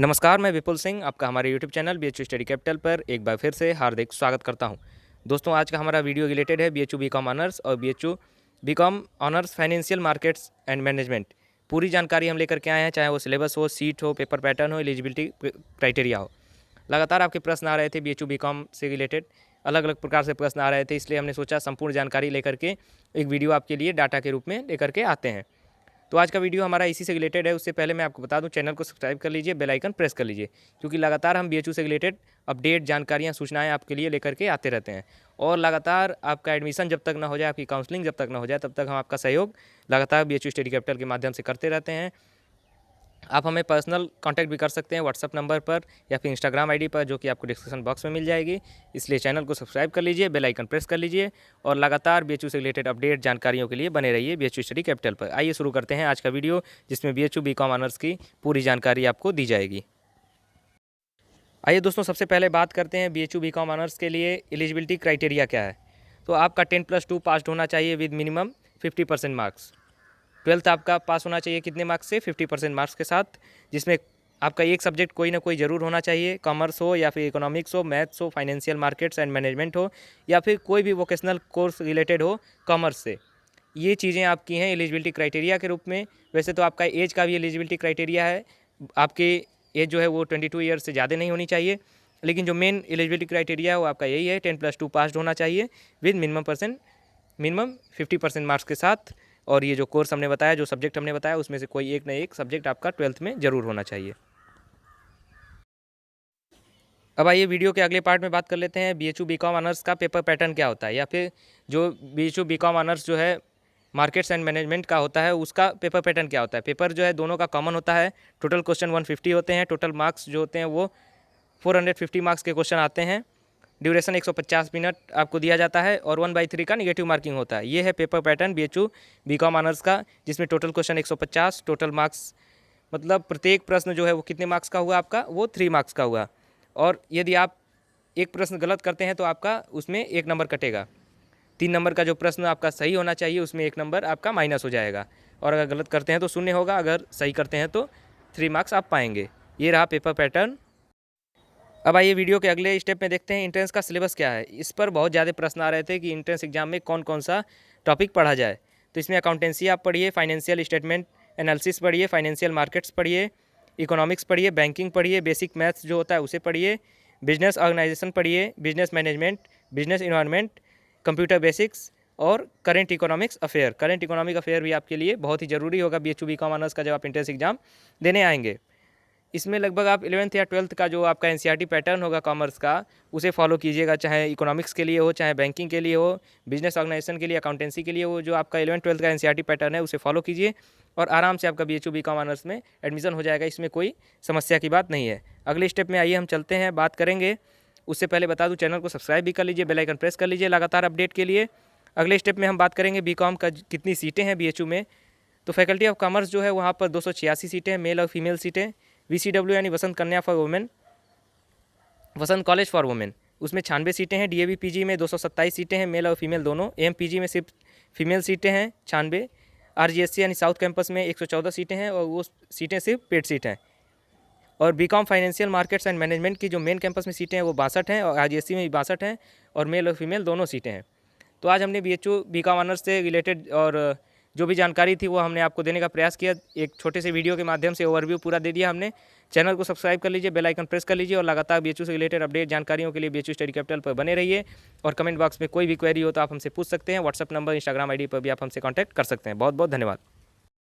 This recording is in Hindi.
नमस्कार, मैं विपुल सिंह आपका हमारे YouTube channel BHU study capital पर एक बार फिर से हार्दिक स्वागत करता हूं। दोस्तों, आज का हमारा वीडियो रिलेटेड है बीएचयू बीकॉम ऑनर्स और BHU BCom honours financial markets and management. पूरी जानकारी हम लेकर के आए हैं, चाहे वो सिलेबस हो, सीट हो, पेपर पैटर्न हो, एलिजिबिलिटी क्राइटेरिया हो। लगातार आपके प्रश्न आ रहे थे बीएचयू बीकॉम से रिलेटेड, अलग अलग प्रकार से प्रश्न आ रहे थे, इसलिए हमने सोचा संपूर्ण जानकारी लेकर के एक वीडियो आपके लिए डाटा के रूप में लेकर के आते हैं। तो आज का वीडियो हमारा इसी से रिलेटेड है। उससे पहले मैं आपको बता दूं, चैनल को सब्सक्राइब कर लीजिए, बेल आइकन प्रेस कर लीजिए, क्योंकि लगातार हम बीएचयू से रिलेटेड अपडेट, जानकारियां, सूचनाएं आपके लिए लेकर के आते रहते हैं। और लगातार आपका एडमिशन जब तक ना हो जाए, आपकी काउंसलिंग जब तक ना हो जाए, तब तक हम आपका सहयोग लगातार बीएचयू स्टडी कैपिटल के माध्यम से करते रहते हैं। आप हमें पर्सनल कांटेक्ट भी कर सकते हैं व्हाट्सअप नंबर पर या फिर इंस्टाग्राम आईडी पर, जो कि आपको डिस्क्रिप्शन बॉक्स में मिल जाएगी। इसलिए चैनल को सब्सक्राइब कर लीजिए, बेल आइकन प्रेस कर लीजिए और लगातार बीएचयू से रिलेटेड अपडेट, जानकारियों के लिए बने रहिए बीएचयू स्टडी कैपिटल पर। आइए शुरू करते हैं आज का वीडियो, जिसमें बीएचयू बीकॉम ऑनर्स की पूरी जानकारी आपको दी जाएगी। आइए दोस्तों, सबसे पहले बात करते हैं बीएचयू बीकॉम ऑनर्स के लिए एलिजिबिलिटी क्राइटेरिया क्या है। तो आपका 10+2 पास होना चाहिए विद मिनिमम 50% मार्क्स। 12th आपका पास होना चाहिए कितने मार्क्स से? 50% मार्क्स के साथ, जिसमें आपका एक सब्जेक्ट कोई ना कोई ज़रूर होना चाहिए। कॉमर्स हो या फिर इकोनॉमिक्स हो, मैथ्स हो, फाइनेंशियल मार्केट्स एंड मैनेजमेंट हो, या फिर कोई भी वोकेशनल कोर्स रिलेटेड हो कॉमर्स से। ये चीज़ें आपकी हैं एलिजिबिलिटी क्राइटेरिया के रूप में। वैसे तो आपका एज का भी एलिजिबिलिटी क्राइटेरिया है, आपकी एज जो है वो 22 ईयर्स से ज़्यादा नहीं होनी चाहिए, लेकिन जो मेन एलिजिबिलिटी क्राइटेरिया है वो आपका यही है, 10+2 पास होना चाहिए विद मिनिमम 50% मार्क्स के साथ। और ये जो कोर्स हमने बताया, जो सब्जेक्ट हमने बताया, उसमें से कोई एक ना एक सब्जेक्ट आपका 12th में ज़रूर होना चाहिए। अब आइए वीडियो के अगले पार्ट में बात कर लेते हैं बीएचयू बीकॉम ऑनर्स का पेपर पैटर्न क्या होता है, या फिर जो बीएचयू बीकॉम ऑनर्स जो है मार्केट्स एंड मैनेजमेंट का होता है, उसका पेपर पैटर्न क्या होता है। पेपर जो है दोनों का कॉमन होता है। टोटल क्वेश्चन 150 होते हैं। टोटल मार्क्स जो होते हैं वो 450 मार्क्स के क्वेश्चन आते हैं। ड्यूरेशन 150 मिनट आपको दिया जाता है और 1/3 का निगेटिव मार्किंग होता है। ये है paper pattern BHU BCom honours का, जिसमें टोटल क्वेश्चन 150, टोटल मार्क्स मतलब प्रत्येक प्रश्न जो है वो कितने मार्क्स का हुआ आपका? वो 3 मार्क्स का हुआ। और यदि आप एक प्रश्न गलत करते हैं तो आपका उसमें 1 नंबर कटेगा। 3 नंबर का जो प्रश्न आपका सही होना चाहिए, उसमें 1 नंबर आपका माइनस हो जाएगा। और अगर गलत करते हैं तो 0 होगा, अगर सही करते हैं तो 3 मार्क्स आप पाएंगे। ये रहा पेपर पैटर्न। अब आइए वीडियो के अगले स्टेप में देखते हैं एंट्रेंस का सिलेबस क्या है। इस पर बहुत ज़्यादा प्रश्न आ रहे थे कि एंट्रेंस एग्जाम में कौन कौन सा टॉपिक पढ़ा जाए। तो इसमें अकाउंटेंसी आप पढ़िए, फाइनेंशियल स्टेटमेंट एनालिसिस पढ़िए, फाइनेंशियल मार्केट्स पढ़िए, इकोनॉमिक्स पढ़िए, बैंकिंग पढ़िए, बेसिक मैथ्स जो होता है उसे पढ़िए, बिजनेस ऑर्गेनाइजेशन पढ़िए, business management, business environment, computer basics और current economics affair. Current economic affair भी आपके लिए बहुत ही ज़रूरी होगा बीएचयू बीकॉम ऑनर्स का जब आप एंट्रेंस एग्जाम देने आएंगे। इसमें लगभग आप 11th या 12th का जो आपका एनसीईआरटी पैटर्न होगा कॉमर्स का, उसे फॉलो कीजिएगा, चाहे इकोनॉमिक्स के लिए हो, चाहे बैंकिंग के लिए हो, बिजनेस ऑर्गेनाइजेशन के लिए, अकाउंटेंसी के लिए हो। जो आपका 11th-12th का एनसीईआरटी पैटर्न है उसे फॉलो कीजिए और आराम से आपका बीएचयू बीकॉम ऑनर्स में एडमिशन हो जाएगा। इसमें कोई समस्या की बात नहीं है। अगले स्टेप में आइए हम चलते हैं, बात करेंगे। उससे पहले बता दूँ, चैनल को सब्सक्राइब भी कर लीजिए, बेल आइकन प्रेस कर लीजिए लगातार अपडेट के लिए। अगले स्टेप में हम बात करेंगे बीकॉम का कितनी सीटें हैं बीएचयू में। तो फैकल्टी ऑफ कॉमर्स जो है वहाँ पर 286 सीटें हैं, मेल और फीमेल सीटें। VCW यानी वसंत कन्या for women, Vasant college for women, उसमें 96 सीटें हैं। DAV PG में 227 सीटें हैं, मेल और फीमेल दोनों। AMPG में सिर्फ फीमेल सीटें हैं 96। RGSC यानी साउथ कैंपस में 114 सीटें हैं और वो सीटें सिर्फ पेड सीट हैं। और BCom financial markets and management की जो मेन कैंपस में सीटें हैं वो 62 हैं और RGSC में भी 62 हैं और मेल और फीमेल दोनों सीटें हैं। तो आज हमने बीएचयू बीकॉम ऑनर्स से रिलेटेड और जो भी जानकारी थी वो हमने आपको देने का प्रयास किया। एक छोटे से वीडियो के माध्यम से ओवरव्यू पूरा दे दिया हमने। चैनल को सब्सक्राइब कर लीजिए, बेल आइकन प्रेस कर लीजिए और लगातार बीएचयू से रिलेटेड अपडेट, जानकारियों के लिए बीएचयू स्टडी कैपिटल पर बने रहिए। और कमेंट बॉक्स में कोई भी क्वेरी हो तो आप हमसे पूछ सकते हैं। व्हाट्सअप नंबर, इंस्टाग्राम आईडी पर भी आप हमसे कॉन्टैक्ट कर सकते हैं। बहुत बहुत धन्यवाद।